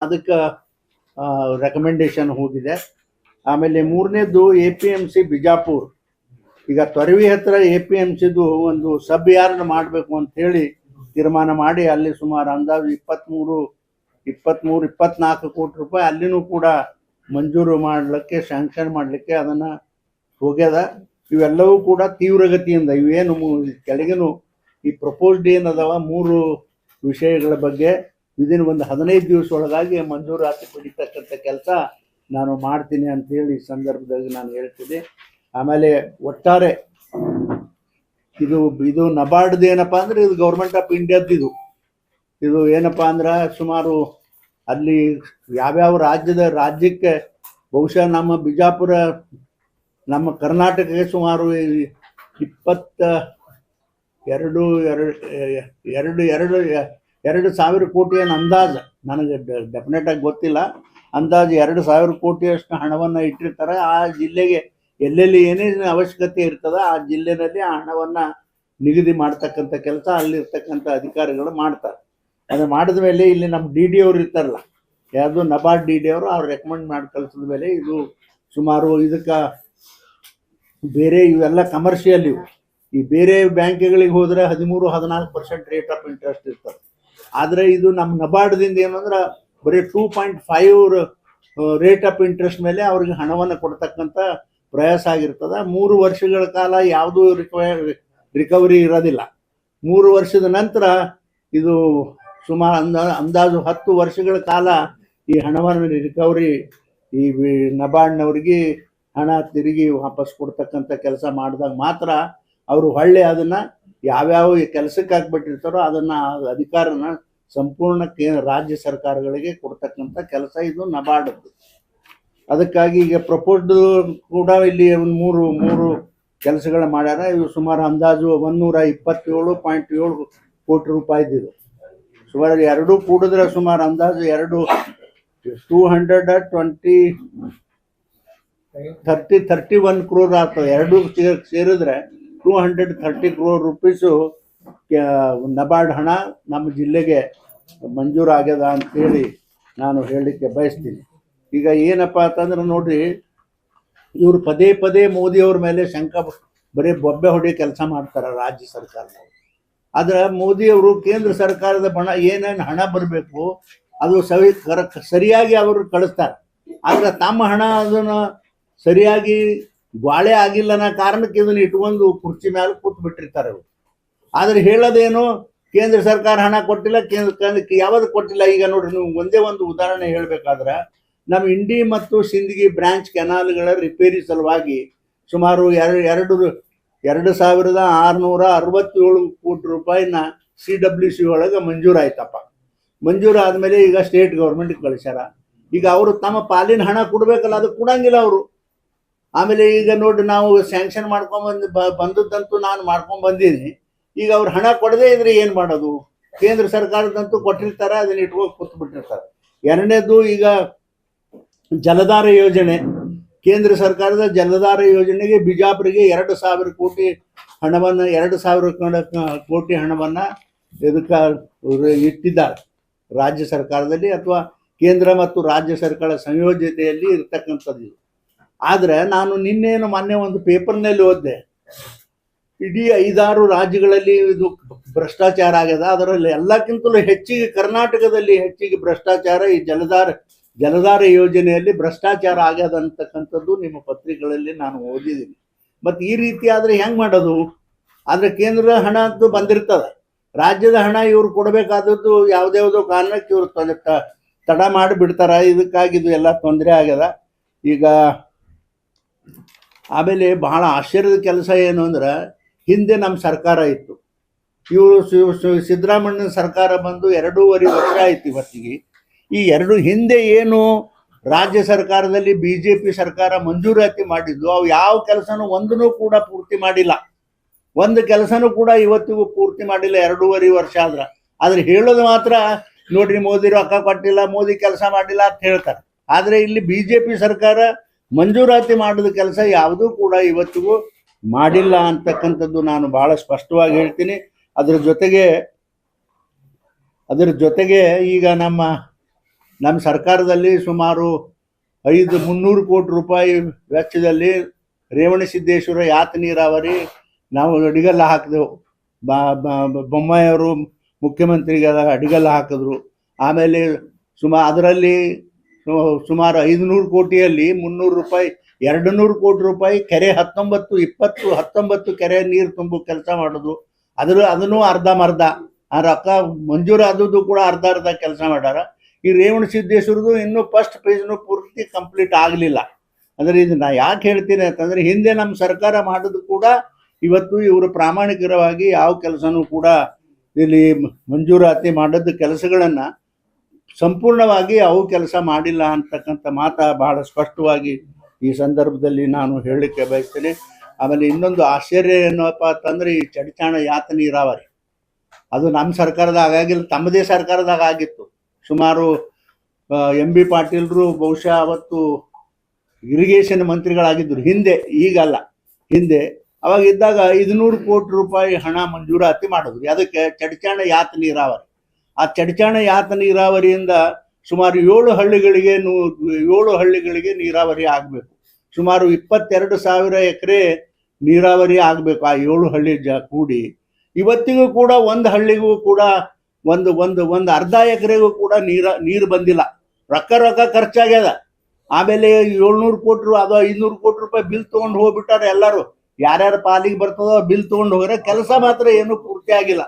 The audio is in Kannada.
ಅದಕ್ಕೆ ರೆಕಮೆಂಡೇಶನ್ ಹೋಗಿದೆ. ಆಮೇಲೆ ಮೂರನೇದು APMC ಬಿಜಾಪುರ್. ಈಗ ತೊರವಿ ಹತ್ರ APMCದು ಒಂದು ಸಬ್ ಯಾರ್ಡ್ ಮಾಡಬೇಕು ಅಂತ ಹೇಳಿ ತೀರ್ಮಾನ ಮಾಡಿ ಅಲ್ಲಿ ಸುಮಾರು ಅಂದಾಜು 24 ಕೋಟಿ ರೂಪಾಯಿ ಅಲ್ಲಿನೂ ಕೂಡ ಮಂಜೂರು ಮಾಡಲಿಕ್ಕೆ ಸ್ಯಾಂಕ್ಷನ್ ಮಾಡಲಿಕ್ಕೆ ಅದನ್ನು ಹೋಗ್ಯದ. ಇವೆಲ್ಲವೂ ಕೂಡ ತೀವ್ರಗತಿಯಿಂದ ಇವೇನು ಕೆಳಗಿನ ಈ ಪ್ರಪೋಸ್ಡ್ ಏನದವ 3 ವಿಷಯಗಳ ಬಗ್ಗೆ ವಿದಿನ್ ಒಂದು 15 ದಿವಸ ಒಳಗಾಗಿ ಮಂಜೂರಾತಿ ಪಡಿತಕ್ಕಂಥ ಕೆಲಸ ನಾನು ಮಾಡ್ತೀನಿ ಅಂತೇಳಿ ಈ ಸಂದರ್ಭದಲ್ಲಿ ನಾನು ಹೇಳ್ತೀನಿ. ಆಮೇಲೆ ಒಟ್ಟಾರೆ ಇದು ನಬಾರ್ಡ್ದು ಏನಪ್ಪ ಅಂದರೆ ಇದು ಗೌರ್ಮೆಂಟ್ ಆಫ್ ಇಂಡಿಯಾದ್ದು. ಇದು ಏನಪ್ಪ ಅಂದ್ರೆ ಸುಮಾರು ಅಲ್ಲಿ ಯಾವ್ಯಾವ ರಾಜ್ಯಕ್ಕೆ ಬಹುಶಃ ನಮ್ಮ ಬಿಜಾಪುರ ನಮ್ಮ ಕರ್ನಾಟಕಕ್ಕೆ ಸುಮಾರು 2,000 ಕೋಟಿ ಏನು ಅಂದಾಜು, ನನಗೆ ಡೆಫಿನೆಟಾಗಿ ಗೊತ್ತಿಲ್ಲ, ಅಂದಾಜು 2,000 ಕೋಟಿಯಷ್ಟು ಹಣವನ್ನು ಇಟ್ಟಿರ್ತಾರೆ. ಆ ಜಿಲ್ಲೆಗೆ ಎಲ್ಲೆಲ್ಲಿ ಏನೇನು ಅವಶ್ಯಕತೆ ಇರ್ತದೆ ಆ ಜಿಲ್ಲೆಯಲ್ಲಿ ಆ ಹಣವನ್ನು ನಿಗದಿ ಮಾಡ್ತಕ್ಕಂಥ ಕೆಲಸ ಅಲ್ಲಿರ್ತಕ್ಕಂಥ ಅಧಿಕಾರಿಗಳು ಮಾಡ್ತಾರೆ. ಅದು ಮಾಡಿದ ಮೇಲೆ ಇಲ್ಲಿ ನಮ್ಮ DD ಅವರು ಇರ್ತಾರಲ್ಲ, ಯಾವುದು ನಬಾರ್ಡ್ DD ಅವರು ಅವ್ರು ರೆಕಮೆಂಡ್ ಮಾಡಿ ಕಳಿಸಿದ ಮೇಲೆ ಇದು ಸುಮಾರು ಇದಕ್ಕೆ ಬೇರೆ ಇವೆಲ್ಲ ಕಮರ್ಷಿಯಲ್ ಈ ಬೇರೆ ಬ್ಯಾಂಕ್ಗಳಿಗೆ ಹೋದರೆ 13-14% ರೇಟ್ ಆಫ್ ಇಂಟ್ರೆಸ್ಟ್ ಇರ್ತದೆ. ಆದರೆ ಇದು ನಮ್ಮ ನಬಾರ್ಡ್ದಿಂದ ಏನಂದ್ರೆ ಬರೀ 2.5 ರೇಟ್ ಆಫ್ ಇಂಟ್ರೆಸ್ಟ್ ಮೇಲೆ ಅವ್ರಿಗೆ ಹಣವನ್ನು ಕೊಡ್ತಕ್ಕಂಥ ಪ್ರಯಾಸ ಆಗಿರ್ತದೆ. 3 ವರ್ಷಗಳ ಕಾಲ ಯಾವುದೂ ರಿಕವರಿ ಇರೋದಿಲ್ಲ. 3 ವರ್ಷದ ನಂತರ ಇದು ಸುಮಾರು ಅಂದಾಜು 10 ವರ್ಷಗಳ ಕಾಲ ಈ ಹಣವನ್ನು ರಿಕವರಿ ಈ ನಬಾರ್ಡ್ನವ್ರಿಗೆ ಹಣ ತಿರುಗಿ ವಾಪಸ್ ಕೊಡ್ತಕ್ಕಂಥ ಕೆಲಸ ಮಾಡಿದಾಗ ಮಾತ್ರ ಅವರು ಹೊಳ್ಳಿ ಅದನ್ನು ಯಾವ್ಯಾವ ಕೆಲಸಕ್ಕೆ ಹಾಕ್ಬಿಟ್ಟಿರ್ತಾರೋ ಅದನ್ನು ಅಧಿಕಾರನ ಸಂಪೂರ್ಣ ರಾಜ್ಯ ಸರ್ಕಾರಗಳಿಗೆ ಕೊಡ್ತಕ್ಕಂಥ ಕೆಲಸ ಇದು ನಬಾರ್ಡ್ದು. ಅದಕ್ಕಾಗಿ ಈಗ ಪ್ರಪೋಸ್ಡ್ ಕೂಡ ಇಲ್ಲಿ ಒಂದು ಮೂರು ಕೆಲಸಗಳು ಮಾಡ್ಯಾರ. ಇವು ಸುಮಾರು ಅಂದಾಜು 127.7 ಕೋಟಿ ರೂಪಾಯಿದ್ದು. ಸುಮಾರು ಎರಡೂ ಕೂಡಿದ್ರೆ ಸುಮಾರು ಅಂದಾಜು 231 ಕ್ರೋರ್ ಆಗ್ತದೆ. ಎರಡೂ ಸೇರಿದ್ರೆ 230 ಕ್ರೋರ್ ರುಪೀಸು ನಬಾರ್ಡ್ ಹಣ ನಮ್ಮ ಜಿಲ್ಲೆಗೆ ಮಂಜೂರಾಗ್ಯದ ಅಂತೇಳಿ ನಾನು ಹೇಳಲಿಕ್ಕೆ ಬಯಸ್ತೀನಿ. ಈಗ ಏನಪ್ಪ ಅಂತಂದ್ರೆ ನೋಡ್ರಿ, ಇವರು ಪದೇ ಮೋದಿಯವ್ರ ಮೇಲೆ ಬರೀ ಬೊಬ್ಬೆ ಹೊಡೆಯೋ ಕೆಲಸ ಮಾಡ್ತಾರೆ ರಾಜ್ಯ ಸರ್ಕಾರದವರು. ಆದ್ರೆ ಮೋದಿಯವರು ಕೇಂದ್ರ ಸರ್ಕಾರದ ಏನೇನು ಹಣ ಬರಬೇಕು ಅದು ಸರಿಯಾಗಿ ಅವರು ಕಳಿಸ್ತಾರೆ. ಆದ್ರೆ ತಮ್ಮ ಹಣ ಅದನ್ನು ಸರಿಯಾಗಿ ಗ್ವಾಳೆ ಆಗಿಲ್ಲ ಅನ್ನೋ ಕಾರಣಕ್ಕೆ ಇದನ್ನು ಇಟ್ಕೊಂಡು ಕುರ್ಚಿ ಮೇಲೆ ಕೂತ್ ಬಿಟ್ಟಿರ್ತಾರೆ ಅವರು. ಆದ್ರೆ ಹೇಳೋದೇನು, ಕೇಂದ್ರ ಸರ್ಕಾರ ಹಣ ಕೊಟ್ಟಿಲ್ಲ, ಯಾವುದು ಕೊಟ್ಟಿಲ್ಲ. ಈಗ ನೋಡ್ರಿ, ನೀವು ಒಂದೇ ಒಂದು ಉದಾಹರಣೆ ಹೇಳ್ಬೇಕಾದ್ರೆ ನಮ್ಮ ಇಂಡಿ ಮತ್ತು ಸಿಂದಗಿ ಬ್ರಾಂಚ್ ಕೆನಾಲ್ಗಳ ರಿಪೇರಿ ಸಲುವಾಗಿ ಸುಮಾರು 2,667 ಕೋಟಿ ರೂಪಾಯಿನ CWC ಒಳಗೆ ಮಂಜೂರಾಯ್ತಪ್ಪ. ಮಂಜೂರಾದ್ಮೇಲೆ ಈಗ ಸ್ಟೇಟ್ ಗೌರ್ಮೆಂಟ್ಗೆ ಕಳಿಸ್ಯಾರ. ಈಗ ಅವರು ತಮ್ಮ ಪಾಲಿನ ಹಣ ಕೊಡ್ಬೇಕಲ್ಲ, ಅದು ಕೊಡಂಗಿಲ್ಲ ಅವರು. ಆಮೇಲೆ ಈಗ ನೋಡಿ, ನಾವು ಸ್ಯಾಂಕ್ಷನ್ ಬಂದದ್ದಂತೂ ನಾನು ಮಾಡ್ಕೊಂಡು ಬಂದೀನಿ. ಈಗ ಅವ್ರು ಹಣ ಕೊಡದೇ ಇದ್ರೆ ಏನು ಮಾಡೋದು? ಕೇಂದ್ರ ಸರ್ಕಾರದಂತೂ ಕೊಟ್ಟಿರ್ತಾರೆ, ಅದನ್ನ ಇಟ್ಕೊಂಡು ಕೂತು ಬಿಟ್ಟಿರ್ತಾರೆ. ಎರಡನೇದು, ಈಗ ಜಲಧಾರ ಯೋಜನೆ, ಕೇಂದ್ರ ಸರ್ಕಾರದ ಜಲಧಾರ ಯೋಜನೆಗೆ ಬಿಜಾಪುರಿಗೆ 2,000 ಕೋಟಿ ಹಣವನ್ನು 2,000 ಕೋಟಿ ಹಣವನ್ನು ಇದಕ್ಕೆ ಇಟ್ಟಿದ್ದಾರೆ ರಾಜ್ಯ ಸರ್ಕಾರದಲ್ಲಿ, ಅಥವಾ ಕೇಂದ್ರ ಮತ್ತು ರಾಜ್ಯ ಸರ್ಕಾರ ಸಂಯೋಜನೆಯಲ್ಲಿ ಇರ್ತಕ್ಕಂಥದ್ದು. ಆದರೆ ನಾನು ಮೊನ್ನೆ ಒಂದು ಪೇಪರ್ನಲ್ಲಿ ಓದಿದೆ, ಇಡೀ 5-6 ರಾಜ್ಯಗಳಲ್ಲಿ ಇದು ಭ್ರಷ್ಟಾಚಾರ ಆಗ್ಯದ. ಅದರಲ್ಲಿ ಎಲ್ಲಕ್ಕಿಂತಲೂ ಹೆಚ್ಚಿಗೆ ಕರ್ನಾಟಕದಲ್ಲಿ ಹೆಚ್ಚಿಗೆ ಭ್ರಷ್ಟಾಚಾರ ಈ ಜಲಧಾರ ಯೋಜನೆಯಲ್ಲಿ ಭ್ರಷ್ಟಾಚಾರ ಆಗ್ಯದ ಅಂತಕ್ಕಂಥದ್ದು ನಿಮ್ಮ ಪತ್ರಿಕೆಗಳಲ್ಲಿ ನಾನು ಓದಿದ್ದೀನಿ. ಮತ್ತು ಈ ರೀತಿ ಆದರೆ ಹೆಂಗೆ ಮಾಡೋದು? ಆದರೆ ಕೇಂದ್ರದ ಹಣ ಅಂತೂ ಬಂದಿರ್ತದೆ, ರಾಜ್ಯದ ಹಣ ಇವ್ರು ಕೊಡಬೇಕಾದದ್ದು ಯಾವುದ್ಯಾವುದೋ ಕಾರಣಕ್ಕೆ ಇವರು ತಡ ಮಾಡಿಬಿಡ್ತಾರೆ. ಇದಕ್ಕಾಗಿ ಇದು ಎಲ್ಲ ತೊಂದರೆ ಆಗ್ಯದ. ಈಗ ಆಮೇಲೆ ಬಹಳ ಆಶ್ಚರ್ಯದ ಕೆಲಸ ಏನು ಅಂದ್ರೆ, ಹಿಂದೆ ನಮ್ಮ ಸರ್ಕಾರ ಇತ್ತು, ಇವರು ಸಿದ್ದರಾಮಯ್ಯನ ಸರ್ಕಾರ ಬಂದು 2.5 ವರ್ಷ ಆಯ್ತು ಇವತ್ತಿಗೆ. ಈ ಹಿಂದೆ ಏನು ರಾಜ್ಯ ಸರ್ಕಾರದಲ್ಲಿ BJP ಸರ್ಕಾರ ಮಂಜೂರಾತಿ ಮಾಡಿದ್ದು, ಅವು ಯಾವ ಕೆಲಸನೂ ಒಂದೂ ಕೂಡ ಪೂರ್ತಿ ಮಾಡಿಲ್ಲ. ಒಂದು ಕೆಲಸನೂ ಕೂಡ ಇವತ್ತಿಗೂ ಪೂರ್ತಿ ಮಾಡಿಲ್ಲ 2.5 ವರ್ಷ ಆದ್ರೆ ಹೇಳೋದು ಮಾತ್ರ, ನೋಡ್ರಿ ಮೋದಿ ರೊಕ್ಕ ಕೊಟ್ಟಿಲ್ಲ, ಮೋದಿ ಕೆಲಸ ಮಾಡಿಲ್ಲ ಅಂತ ಹೇಳ್ತಾರೆ. ಆದರೆ ಇಲ್ಲಿ BJP ಸರ್ಕಾರ ಮಂಜೂರಾತಿ ಮಾಡಿದ ಕೆಲಸ ಯಾವುದೂ ಕೂಡ ಇವತ್ತಿಗೂ ಮಾಡಿಲ್ಲ ಅಂತಕ್ಕಂಥದ್ದು ನಾನು ಬಹಳ ಸ್ಪಷ್ಟವಾಗಿ ಹೇಳ್ತೀನಿ. ಅದರ ಜೊತೆಗೆ ಈಗ ನಮ್ಮ ನಮ್ಮ ಸರ್ಕಾರದಲ್ಲಿ ಸುಮಾರು 300 ಕೋಟಿ ರೂಪಾಯಿ ವೆಚ್ಚದಲ್ಲಿ ರೇವಣಸಿದ್ದೇಶ್ವರ ಯಾತ ನೀರಾವರಿ ನಾವು ಅಡಿಗಲ್ಲ ಹಾಕಿದೆವು. ಬೊಮ್ಮಾಯಿಯವರು ಮುಖ್ಯಮಂತ್ರಿಗಾದಾಗ ಅಡಿಗಲ್ಲ ಹಾಕಿದ್ರು. ಆಮೇಲೆ ಅದರಲ್ಲಿ ಸುಮಾರು 500 ಕೋಟಿಯಲ್ಲಿ 300 ರೂಪಾಯಿ 200 ಕೋಟಿ ರೂಪಾಯಿ ಕೆರೆ 19 ಕೆರೆ ನೀರು ತುಂಬು ಕೆಲಸ ಮಾಡೋದು. ಅದನ್ನು ಅರ್ಧಂಬರ್ಧ ಆ ರೊಕ್ಕ ಮಂಜೂರಾದದ್ದು ಕೂಡ ಅರ್ಧ ಕೆಲಸ ಮಾಡ್ಯಾರ. ಈ ರೇವಣಸಿದ್ದೇಶ್ವರದು ಇನ್ನೂ ಫಸ್ಟ್ ಫೇಜ್ನು ಪೂರ್ತಿ ಕಂಪ್ಲೀಟ್ ಆಗಲಿಲ್ಲ. ಅಂದರೆ ಇದು ನಾ ಯಾಕೆ ಹೇಳ್ತೀನಿ ಅಂತಂದರೆ, ಹಿಂದೆ ನಮ್ಮ ಸರ್ಕಾರ ಮಾಡೋದು ಕೂಡ ಇವತ್ತು ಇವರು ಪ್ರಾಮಾಣಿಕರವಾಗಿ ಯಾವ ಕೆಲಸನೂ ಕೂಡ ಇಲ್ಲಿ ಮಂಜೂರಾತಿ ಮಾಡೋದು ಕೆಲಸಗಳನ್ನು ಸಂಪೂರ್ಣವಾಗಿ ಅವು ಕೆಲಸ ಮಾಡಿಲ್ಲ ಅಂತಕ್ಕಂಥ ಮಾತು ಬಹಳ ಸ್ಪಷ್ಟವಾಗಿ ಈ ಸಂದರ್ಭದಲ್ಲಿ ನಾನು ಹೇಳಲಿಕ್ಕೆ ಬಯಸ್ತೇನೆ. ಆಮೇಲೆ ಇನ್ನೊಂದು ಆಶ್ಚರ್ಯ ಏನಪ್ಪ ಅಂತಂದರೆ, ಈ ಚಡಿಚಾಣ ಯಾತ ನೀರಾವರಿ ಅದು ನಮ್ಮ ಸರ್ಕಾರದಾಗ ಆಗಿಲ್ಲ, ತಮ್ಮದೇ ಸರ್ಕಾರದಾಗ ಆಗಿತ್ತು. ಸುಮಾರು ಎಂ ಬಿ ಪಾಟೀಲ್ರು ಬಹುಶಃ ಅವತ್ತು ಇರಿಗೇಷನ್ ಮಂತ್ರಿಗಳಾಗಿದ್ದರು ಹಿಂದೆ, ಈಗಲ್ಲ, ಹಿಂದೆ. ಅವಾಗ ಇದ್ದಾಗ 500 ಕೋಟಿ ರೂಪಾಯಿ ಹಣ ಮಂಜೂರಾತಿ ಮಾಡಿದ್ರು. ಅದಕ್ಕೆ ಚಡಿಚಾಣ ಯಾತ ನೀರಾವರಿ. ಆ ಚಡಿಚಾಣ ಯಾತ ನೀರಾವರಿಯಿಂದ ಸುಮಾರು 7 ಹಳ್ಳಿಗಳಿಗೆ ನೀರಾವರಿ ಆಗಬೇಕು. ಸುಮಾರು 22,000 ಎಕರೆ ನೀರಾವರಿ ಆಗಬೇಕು ಆ 7 ಹಳ್ಳಿ ಕೂಡಿ. ಇವತ್ತಿಗೂ ಕೂಡ ಒಂದು ಹಳ್ಳಿಗೂ ಕೂಡ ಒಂದು ಅರ್ಧ ಎಕರೆಗೂ ಕೂಡ ನೀರು ಬಂದಿಲ್ಲ. ರೊಕ್ಕ ಖರ್ಚಾಗ್ಯದ. ಆಮೇಲೆ 700 ಕೋಟಿ ಅದು 500 ಕೋಟಿ ರೂಪಾಯಿ ಬಿಲ್ ತೊಗೊಂಡು ಹೋಗ್ಬಿಟ್ಟಾರೆ ಎಲ್ಲರೂ. ಯಾರ್ಯಾರ ಪಾಲಿಗೆ ಬರ್ತದೋ ಬಿಲ್ ತೊಗೊಂಡು ಹೋಗ್ರೆ, ಕೆಲಸ ಮಾತ್ರ ಏನು ಪೂರ್ತಿ ಆಗಿಲ್ಲ.